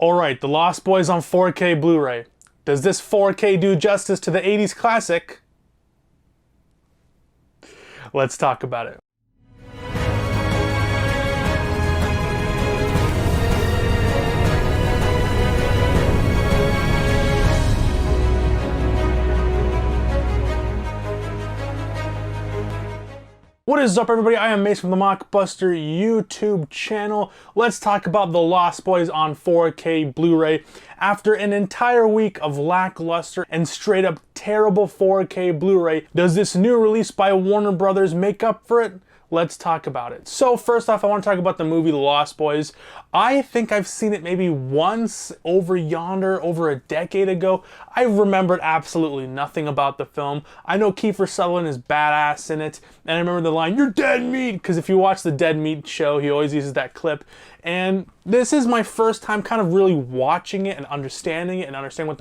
Alright, The Lost Boys on 4K Blu-ray. Does this 4K do justice to the 80s classic? Let's talk about it. What is up, everybody? I am Mace from the Mockbuster YouTube channel. Let's talk about The Lost Boys on 4K Blu-ray. After an entire week of lackluster and straight up terrible 4K Blu-ray, does this new release by Warner Brothers make up for it? Let's talk about it. So first off, I want to talk about the movie The Lost Boys. I think I've seen it maybe once over yonder, over a decade ago. I remembered absolutely nothing about the film. I know Kiefer Sutherland is badass in it, and I remember the line, "You're dead meat," because if you watch the Dead Meat show, he always uses that clip. And this is my first time kind of really watching it and understanding what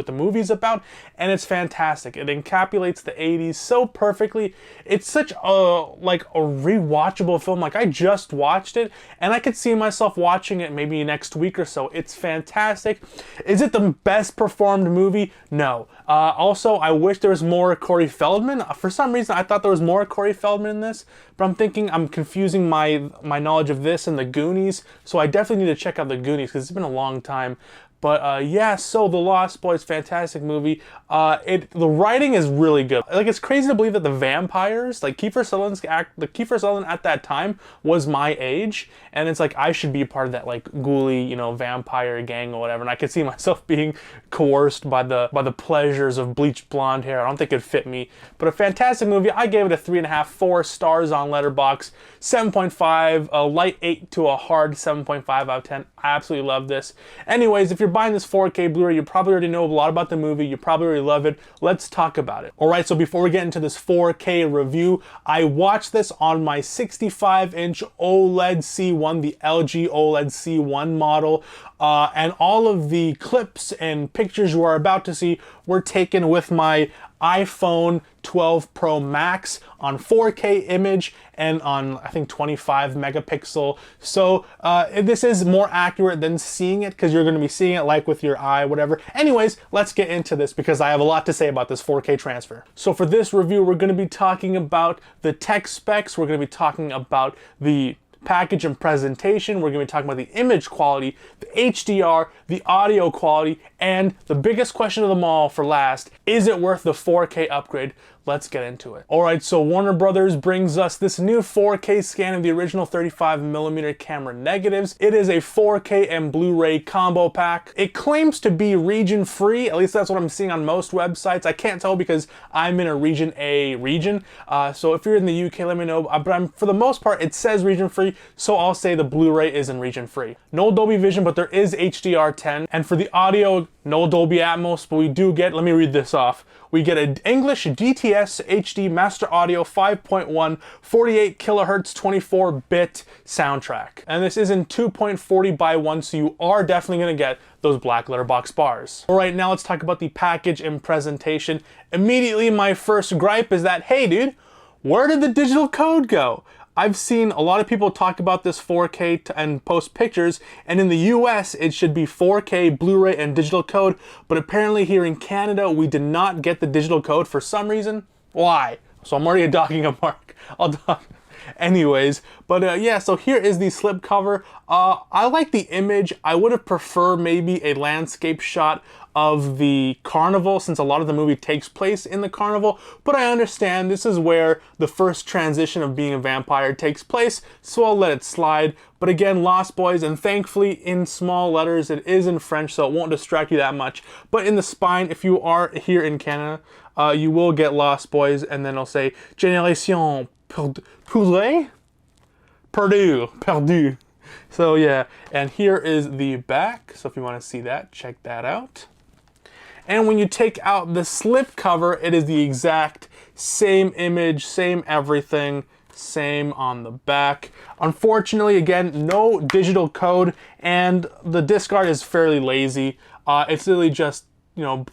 the movie's about, and it's fantastic. It encapsulates the 80s so perfectly. It's such a rewatchable film. Like, I just watched it, and I could see myself watching it maybe next week or so. It's fantastic. Is it the best performed movie? No. Also, I wish there was more Corey Feldman. For some reason, I thought there was more Corey Feldman in this, but I'm confusing my knowledge of this and the Goonies, so I definitely need to check out the Goonies because it's been a long time. But yeah, so The Lost Boys, fantastic movie. The writing is really good. Like, it's crazy to believe that the vampires, like Kiefer Sutherland at that time was my age, and it's like I should be a part of that like ghouly, vampire gang or whatever. And I could see myself being coerced by the pleasures of bleached blonde hair. I don't think it'd fit me. But a fantastic movie. I gave it a 3.5, 4 stars on Letterboxd, 7.5, a light 8 to a hard 7.5 out of 10. I absolutely love this. Anyways, if you're buying this 4K Blu-ray, you probably already know a lot about the movie. You probably already love it. Let's talk about it. Alright, so before we get into this 4K review, I watched this on my 65-inch OLED C1, the LG OLED C1 model, and all of the clips and pictures you are about to see were taken with my iPhone 12 Pro Max on 4K image and on, I think, 25 megapixel. So this is more accurate than seeing it because you're going to be seeing it like with your eye, whatever. Anyways, let's get into this because I have a lot to say about this 4K transfer. So for this review, we're going to be talking about the tech specs. We're going to be talking about the package and presentation. We're going to be talking about the image quality, the HDR, the audio quality, and the biggest question of them all for last, is it worth the 4K upgrade? Let's get into it. Alright, so Warner Brothers brings us this new 4K scan of the original 35mm camera negatives. It is a 4K and Blu-ray combo pack. It claims to be region free, at least that's what I'm seeing on most websites. I can't tell because I'm in a region A region, so if you're in the UK, let me know, but for the most part, it says region free, so I'll say the Blu-ray is in region free. No Dolby Vision, but there is HDR10, and for the audio, no Dolby Atmos, but we do get, let me read this off. We get an English DTS HD Master Audio 5.1 48 kilohertz 24-bit soundtrack. And this is in 2.40 by 1, so you are definitely going to get those black letterbox bars. Alright, now let's talk about the package and presentation. Immediately, my first gripe is that, hey dude, where did the digital code go? I've seen a lot of people talk about this 4K and post pictures, and in the US it should be 4K, Blu-ray, and digital code, but apparently here in Canada we did not get the digital code for some reason. Why? So I'm already docking a mark. I'll dock. Anyways, but yeah, so here is the slipcover. I like the image. I would have preferred maybe a landscape shot of the carnival since a lot of the movie takes place in the carnival, but I understand this is where the first transition of being a vampire takes place, so I'll let it slide. But again, Lost Boys, and thankfully in small letters, it is in French, so it won't distract you that much. But in the spine, if you are here in Canada, you will get Lost Boys, and then it'll say Génération Perdu. So yeah, and here is the back, so if you want to see that, check that out. And when you take out the slip cover, it is the exact same image, same everything, same on the back. Unfortunately, again, no digital code, and the disc art is fairly lazy. It's really just,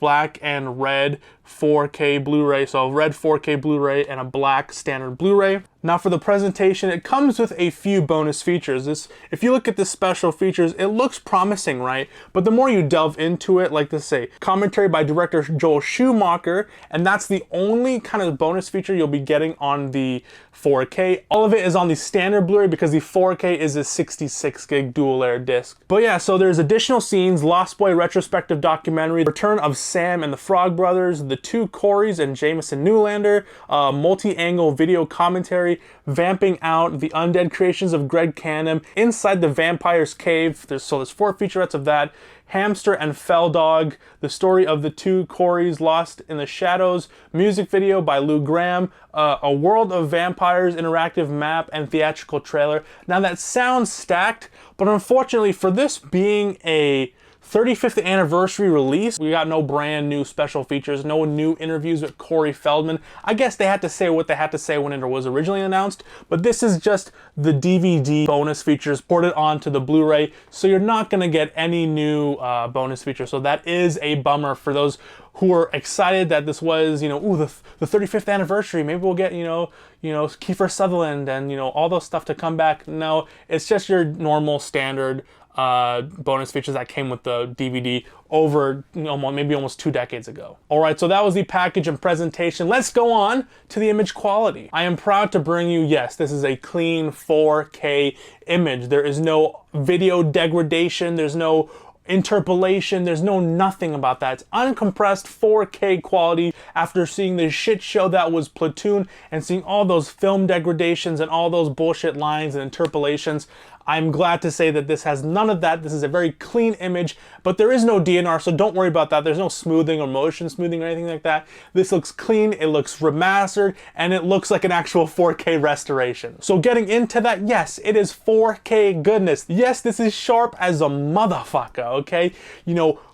black and red 4K Blu-ray, so red 4K Blu-ray and a black standard Blu-ray. Now for the presentation, it comes with a few bonus features. If you look at the special features, it looks promising, right? But the more you delve into it, like this say, commentary by director Joel Schumacher, and that's the only kind of bonus feature you'll be getting on the 4K. All of it is on the standard Blu-ray because the 4K is a 66 gig dual layer disc. But yeah, so there's additional scenes, Lost Boy retrospective documentary, return of Sam and the Frog Brothers, the two Coreys and Jameson Newlander, multi-angle video commentary, vamping out the undead creations of Greg Canham, Inside the Vampire's Cave, there's 4 featurettes of that, Hamster and Fell Dog, the story of the two Coreys lost in the shadows, music video by Lou Gramm, a World of Vampires interactive map, and theatrical trailer. Now that sounds stacked, but unfortunately for this being a 35th anniversary release, we got no brand new special features, no new interviews with Corey Feldman. I guess they had to say what they had to say when it was originally announced, but this is just the DVD bonus features ported onto the Blu-ray, so you're not going to get any new bonus features. So that is a bummer for those who are excited that this was, ooh, the 35th anniversary. Maybe we'll get, Kiefer Sutherland and, all those stuff to come back. No, it's just your normal standard bonus features that came with the DVD over maybe almost 2 decades ago. Alright, so that was the package and presentation. Let's go on to the image quality. I am proud to bring you, yes, this is a clean 4K image. There is no video degradation, there's no interpolation, there's no nothing about that. It's uncompressed 4K quality after seeing the shit show that was Platoon and seeing all those film degradations and all those bullshit lines and interpolations. I'm glad to say that this has none of that. This is a very clean image, but there is no DNR, so don't worry about that. There's no smoothing or motion smoothing or anything like that. This looks clean, it looks remastered, and it looks like an actual 4K restoration. So getting into that, yes, it is 4K goodness. Yes, this is sharp as a motherfucker, okay?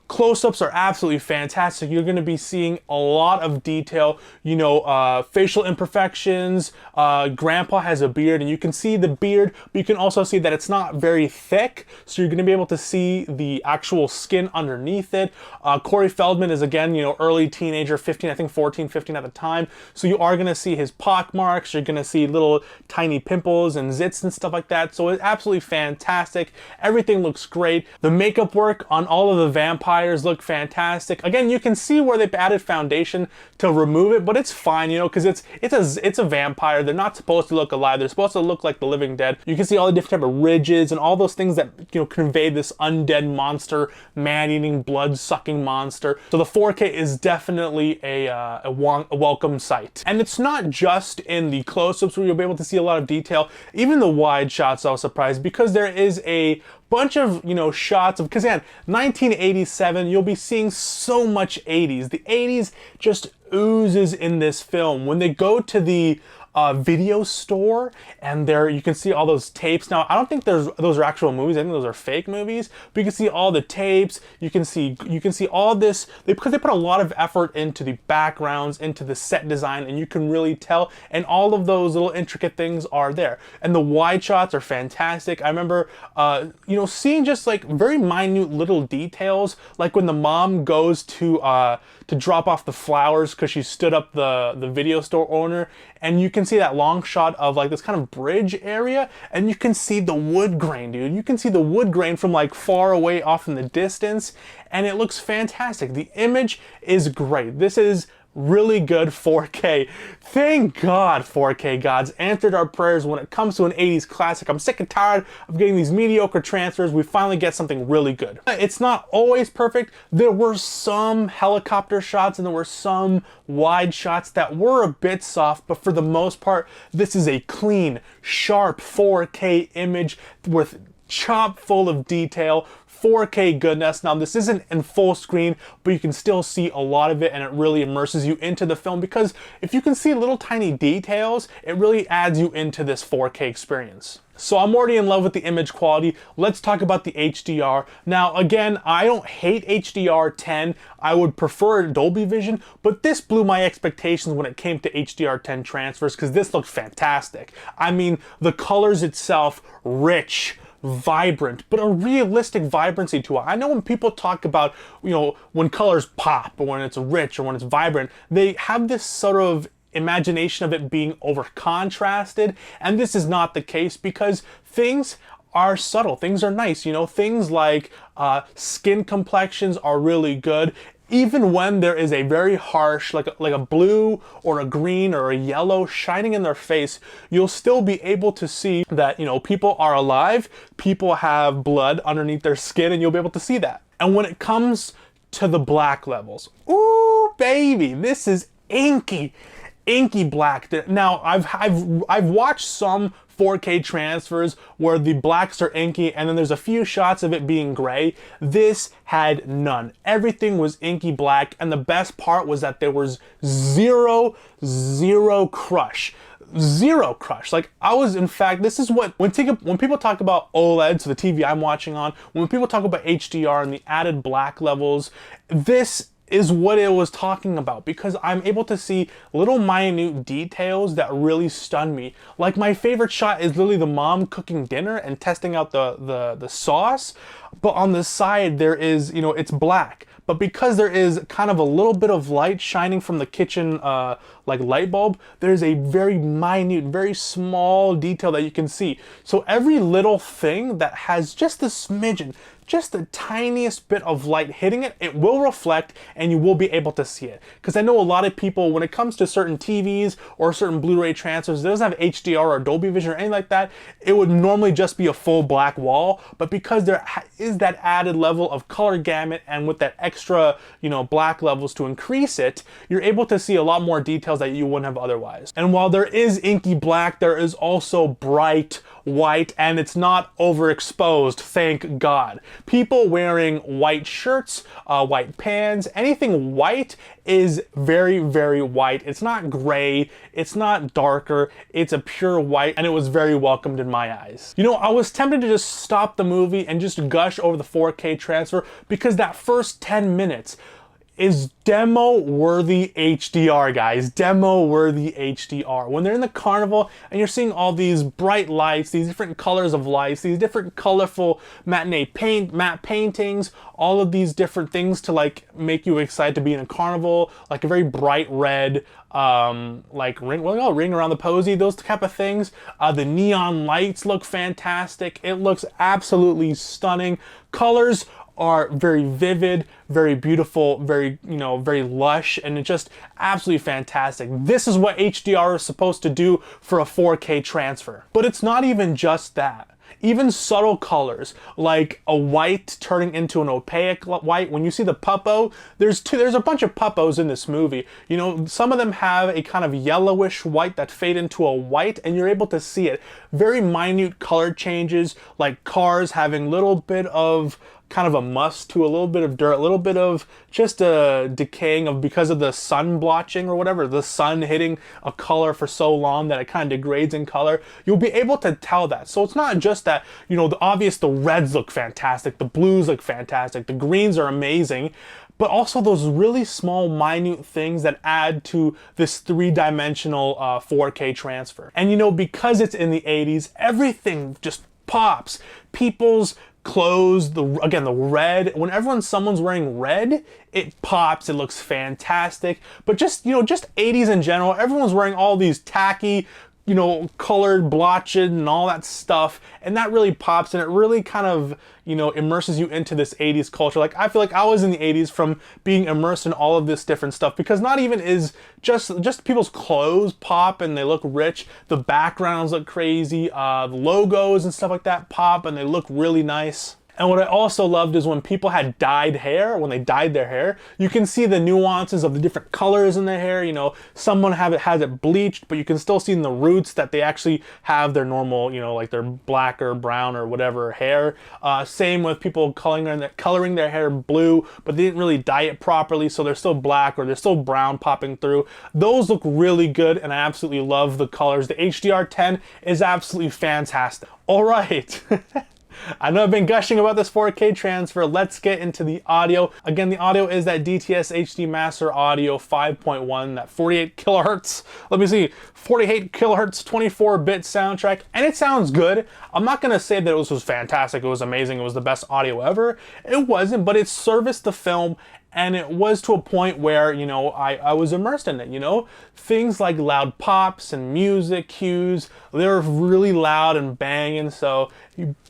Close-ups are absolutely fantastic. You're going to be seeing a lot of detail, facial imperfections. Grandpa has a beard and you can see the beard, but you can also see that it's not very thick. So you're going to be able to see the actual skin underneath it. Corey Feldman is again, early teenager, 15, I think 14, 15 at the time. So you are going to see his pock marks. You're going to see little tiny pimples and zits and stuff like that. So it's absolutely fantastic. Everything looks great. The makeup work on all of the vampires look fantastic. Again, you can see where they've added foundation to remove it, but it's fine, because it's a vampire. They're not supposed to look alive. They're supposed to look like the living dead. You can see all the different type of ridges and all those things that convey this undead monster, man-eating, blood-sucking monster. So the 4K is definitely a welcome sight. And it's not just in the close-ups where you'll be able to see a lot of detail. Even the wide shots, I was surprised because there is a bunch of shots of, because again, 1987, you'll be seeing so much 80s. The 80s just oozes in this film. When they go to the video store and there you can see all those tapes. Now I don't think those are actual movies. I think those are fake movies, but you can see all the tapes. You can see all this because they put a lot of effort into the backgrounds, into the set design, and you can really tell, and all of those little intricate things are there. And the wide shots are fantastic. I remember seeing just like very minute little details, like when the mom goes to drop off the flowers because she stood up the video store owner, and you can see that long shot of like this kind of bridge area, and you can see the wood grain, dude. You can see the wood grain from like far away off in the distance, and it looks fantastic. The image is great. This is really good 4K. Thank God 4K gods answered our prayers when it comes to an 80s classic. I'm sick and tired of getting these mediocre transfers. We finally get something really good. It's not always perfect. There were some helicopter shots and there were some wide shots that were a bit soft, but for the most part, this is a clean, sharp 4K image with chock full of detail, 4K goodness. Now this isn't in full screen, but you can still see a lot of it, and it really immerses you into the film because if you can see little tiny details, it really adds you into this 4K experience. So I'm already in love with the image quality. Let's talk about the HDR. Now again, I don't hate HDR10. I would prefer Dolby Vision, but this blew my expectations when it came to HDR10 transfers because this looked fantastic. I mean, the colors itself, rich, vibrant, but a realistic vibrancy to it. I know when people talk about, when colors pop or when it's rich or when it's vibrant, they have this sort of imagination of it being over contrasted, and this is not the case because things are subtle, things are nice, you know, things like skin complexions are really good. Even when there is a very harsh, like a blue or a green or a yellow shining in their face, you'll still be able to see that, you know, people are alive, people have blood underneath their skin, and you'll be able to see that. And when it comes to the black levels, ooh, baby, this is inky black. Now, I've watched some 4K transfers where the blacks are inky and then there's a few shots of it being gray. This had none. Everything was inky black, and the best part was that there was zero crush. Zero crush. Like, I was, in fact, this is what, when people talk about OLED, so the TV I'm watching on, when people talk about HDR and the added black levels, this is what it was talking about, because I'm able to see little minute details that really stun me. Like, my favorite shot is literally the mom cooking dinner and testing out the sauce, but on the side there is, you know, it's black. But because there is kind of a little bit of light shining from the kitchen like light bulb, there's a very minute, very small detail that you can see. So every little thing that has just a smidgen, just the tiniest bit of light hitting it, it will reflect and you will be able to see it. Because I know a lot of people, when it comes to certain TVs or certain Blu-ray transfers, it doesn't have HDR or Dolby Vision or anything like that, it would normally just be a full black wall. But because there is that added level of color gamut, and with that extra, you know, black levels to increase it, you're able to see a lot more details that you wouldn't have otherwise. And while there is inky black, there is also bright white, and it's not overexposed, thank God. People wearing white shirts, white pants, anything white is very white. It's not gray, it's not darker, it's a pure white, and it was very welcomed in my eyes. You know, I was tempted to just stop the movie and just gush over the 4K transfer, because that first 10 minutes is demo-worthy HDR, guys. Demo-worthy HDR. When they're in the carnival and you're seeing all these bright lights, these different colors of lights, these different colorful matte paintings, all of these different things to like make you excited to be in a carnival, like a very bright red, like ring around the posy, those type of things. The neon lights look fantastic. It looks absolutely stunning. Colors are very vivid, very beautiful, very, you know, very lush, and it's just absolutely fantastic. This is what HDR is supposed to do for a 4K transfer. But it's not even just that. Even subtle colors, like a white turning into an opaque white. When you see the puppo, there's a bunch of puppos in this movie. You know, some of them have a kind of yellowish white that fade into a white, and you're able to see it. Very minute color changes, like cars having a little bit of kind of a must to a little bit of dirt, a little bit of just a decaying of, because of the sun blotching or whatever, the sun hitting a color for so long that it kind of degrades in color. You'll be able to tell that. So it's not just that, you know, the reds look fantastic, the blues look fantastic, the greens are amazing, but also those really small, minute things that add to this three-dimensional 4K transfer. And you know, because it's in the 80s, everything just pops. People's clothes, the red, when someone's wearing red, it pops, it looks fantastic. But just, you know, just 80s in general, everyone's wearing all these tacky, you know, colored blotches and all that stuff, and that really pops, and it really kind of, you know, immerses you into this 80s culture. Like, I feel like I was in the 80s from being immersed in all of this different stuff, because not even is just people's clothes pop and they look rich, the backgrounds look crazy, the logos and stuff like that pop and they look really nice. And what I also loved is when people had dyed hair, when they dyed their hair, you can see the nuances of the different colors in their hair. You know, someone has it bleached, but you can still see in the roots that they actually have their normal, you know, like their black or brown or whatever hair. Same with people coloring their hair blue, but they didn't really dye it properly, so they're still black or they're still brown popping through. Those look really good, and I absolutely love the colors. The HDR10 is absolutely fantastic. All right. I know I've been gushing about this 4K transfer. Let's get into the audio. Again, the audio is that DTS HD Master Audio 5.1, that 48 kilohertz. Let me see, 48 kilohertz, 24-bit soundtrack, and it sounds good. I'm not gonna say that it was fantastic, it was amazing, it was the best audio ever. It wasn't, but it serviced the film and it was to a point where, you know, I was immersed in it, you know? Things like loud pops and music cues, they're really loud and banging, so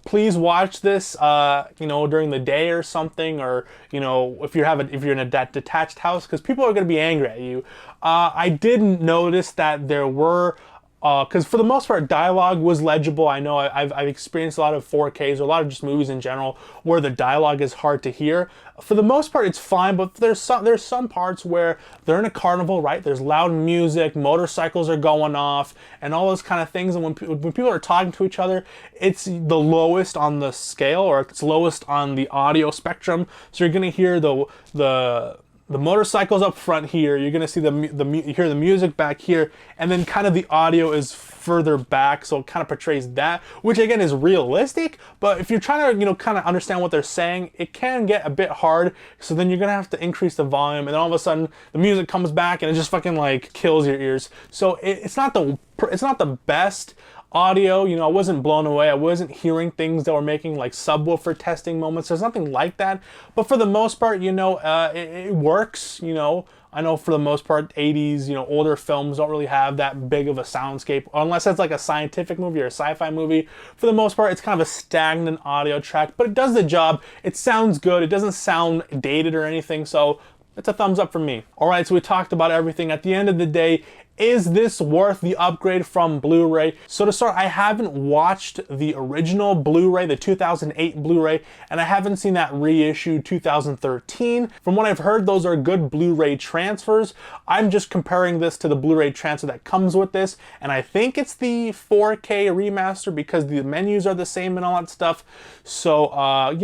please watch this, you know, during the day or something, or, you know, if you're in a detached house, because people are going to be angry at you. I did notice that there were, because for the most part, dialogue was legible. I know I've experienced a lot of 4Ks, or a lot of just movies in general, where the dialogue is hard to hear. For the most part, it's fine, but there's some parts where they're in a carnival, right? There's loud music, motorcycles are going off, and all those kind of things. And when people are talking to each other, it's the lowest on the scale, or it's lowest on the audio spectrum. So you're gonna hear the motorcycles up front here, you're gonna see you hear the music back here, and then kind of the audio is further back, so it kind of portrays that, which again is realistic, but if you're trying to, you know, kind of understand what they're saying, it can get a bit hard, so then you're gonna have to increase the volume, and then all of a sudden the music comes back and it just fucking like kills your ears. So it's not the best audio, you know. I wasn't blown away. I wasn't hearing things that were making like subwoofer testing moments. There's nothing like that. But for the most part, you know, it works, you know. I know for the most part, 80s, you know, older films don't really have that big of a soundscape, unless it's like a scientific movie or a sci-fi movie. For the most part, it's kind of a stagnant audio track, but it does the job. It sounds good. It doesn't sound dated or anything, so it's a thumbs up from me. All right, so we talked about everything. At the end of the day, is this worth the upgrade from Blu-ray? So to start, I haven't watched the original Blu-ray, the 2008 Blu-ray, and I haven't seen that reissued 2013. From what I've heard, those are good Blu-ray transfers. I'm just comparing this to the Blu-ray transfer that comes with this, and I think it's the 4K remaster because the menus are the same and all that stuff. So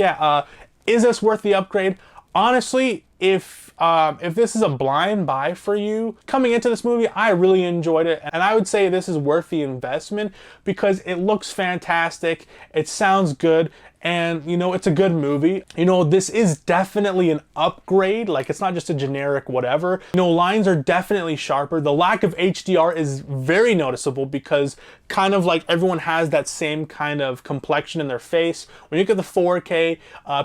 is this worth the upgrade? Honestly, if this is a blind buy for you, coming into this movie, I really enjoyed it, and I would say this is worth the investment because it looks fantastic, it sounds good, and you know, it's a good movie. You know, this is definitely an upgrade, like it's not just a generic whatever. You know, lines are definitely sharper. The lack of HDR is very noticeable because kind of like everyone has that same kind of complexion in their face. When you get the 4K,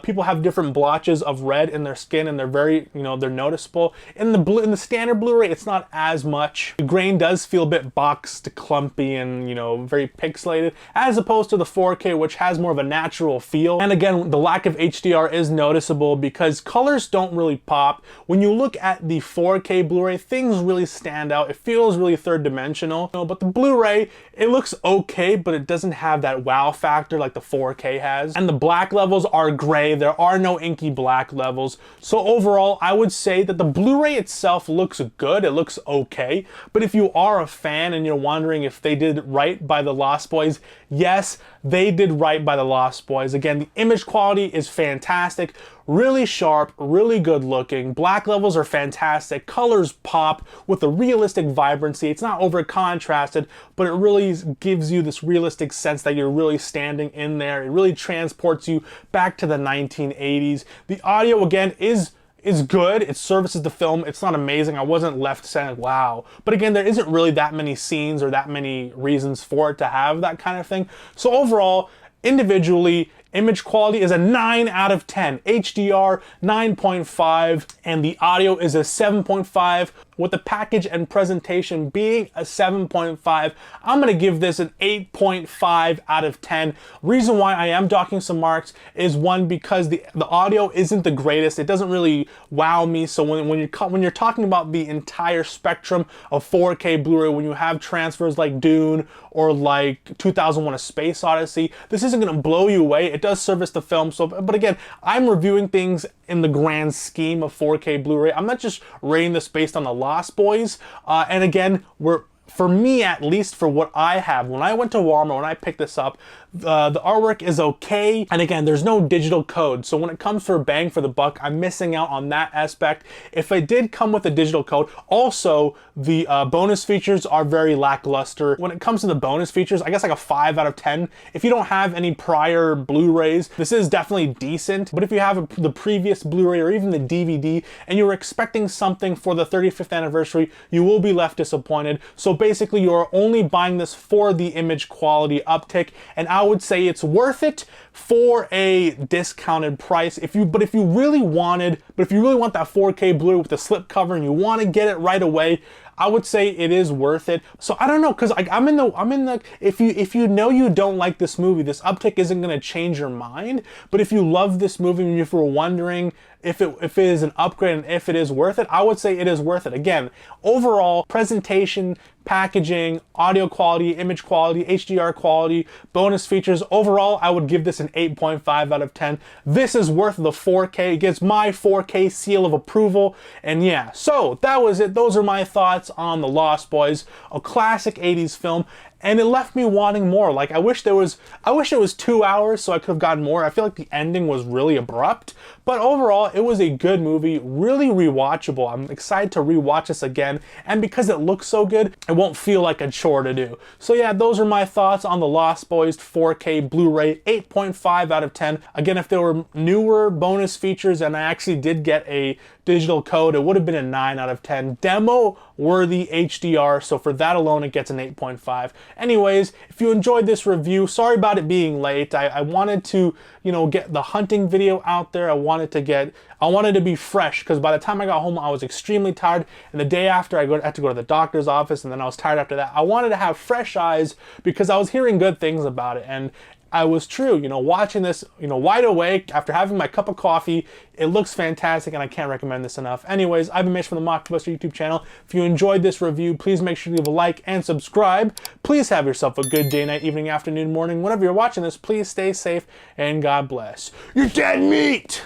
people have different blotches of red in their skin, and they're very, you know, they're noticeable. In the standard Blu-ray, it's not as much. The grain does feel a bit boxed, clumpy, and, you know, very pixelated, as opposed to the 4K, which has more of a natural feel. And again, the lack of HDR is noticeable because colors don't really pop. When you look at the 4K Blu-ray, things really stand out. It feels really third dimensional. You know, but the Blu-ray, it looks okay, but it doesn't have that wow factor like the 4K has. And the black levels are gray. There are no inky black levels. So overall, I would say that the Blu-ray itself looks good. It looks okay. But if you are a fan and you're wondering if they did right by the Lost Boys, yes, they did right by the Lost Boys. Again, the image quality is fantastic, really sharp, really good looking. Black levels are fantastic. Colors pop with a realistic vibrancy. It's not over contrasted, but it really gives you this realistic sense that you're really standing in there. It really transports you back to the 1980s. The audio, again, is good. It services the film. It's not amazing. I wasn't left saying, wow. But again, there isn't really that many scenes or that many reasons for it to have that kind of thing. So overall, individually, image quality is a 9 out of 10. HDR, 9.5, and the audio is a 7.5, with the package and presentation being a 7.5. I'm gonna give this an 8.5 out of 10. Reason why I am docking some marks is one, because the audio isn't the greatest. It doesn't really wow me. So when you're talking about the entire spectrum of 4K Blu-ray, when you have transfers like Dune or like 2001: A Space Odyssey, this isn't gonna blow you away. It does service the film. So, but again, I'm reviewing things in the grand scheme of 4K Blu-ray. I'm not just rating this based on the Lost Boys. And again, for me, at least for what I have, when I went to Walmart, when I picked this up, the artwork is okay. And again, there's no digital code. So when it comes for bang for the buck, I'm missing out on that aspect. If it did come with a digital code, also the bonus features are very lackluster. When it comes to the bonus features, I guess like a 5 out of 10. If you don't have any prior Blu-rays, this is definitely decent. But if you have the previous Blu-ray or even the DVD and you were expecting something for the 35th anniversary, you will be left disappointed. So basically you're only buying this for the image quality uptick, and I would say it's worth it for a discounted price. If you really want that 4K Blu-ray with the slip cover and you want to get it right away, I would say it is worth it. So I don't know, because I'm in the if you know you don't like this movie, this uptick isn't going to change your mind. But if you love this movie and if you're wondering if it is an upgrade and if it is worth it, I would say it is worth it. Again, overall presentation, packaging, audio quality, image quality, HDR quality, bonus features, overall I would give this an 8.5 out of 10. This is worth the 4K. It gets my 4K seal of approval. And yeah, so that was it. Those are my thoughts on The Lost Boys, a classic 80s film. And it left me wanting more. Like, I wish it was 2 hours so I could have gotten more. I feel like the ending was really abrupt. But overall, it was a good movie, really rewatchable. I'm excited to rewatch this again. And because it looks so good, it won't feel like a chore to do. So yeah, those are my thoughts on The Lost Boys 4K Blu-ray, 8.5 out of 10. Again, if there were newer bonus features and I actually did get a digital code, it would have been a 9 out of 10. Demo worthy HDR, so for that alone it gets an 8.5. Anyways, if you enjoyed this review, sorry about it being late. I wanted to, get the hunting video out there. I wanted to be fresh, because by the time I got home I was extremely tired, and the day after I had to go to the doctor's office, and then I was tired after that. I wanted to have fresh eyes because I was hearing good things about it, and I was true, watching this, wide awake after having my cup of coffee. It looks fantastic and I can't recommend this enough. Anyways, I've been Mitch from the Mockbuster YouTube channel. If you enjoyed this review, please make sure to leave a like and subscribe. Please have yourself a good day, night, evening, afternoon, morning. Whenever you're watching this, please stay safe and God bless. You're dead meat!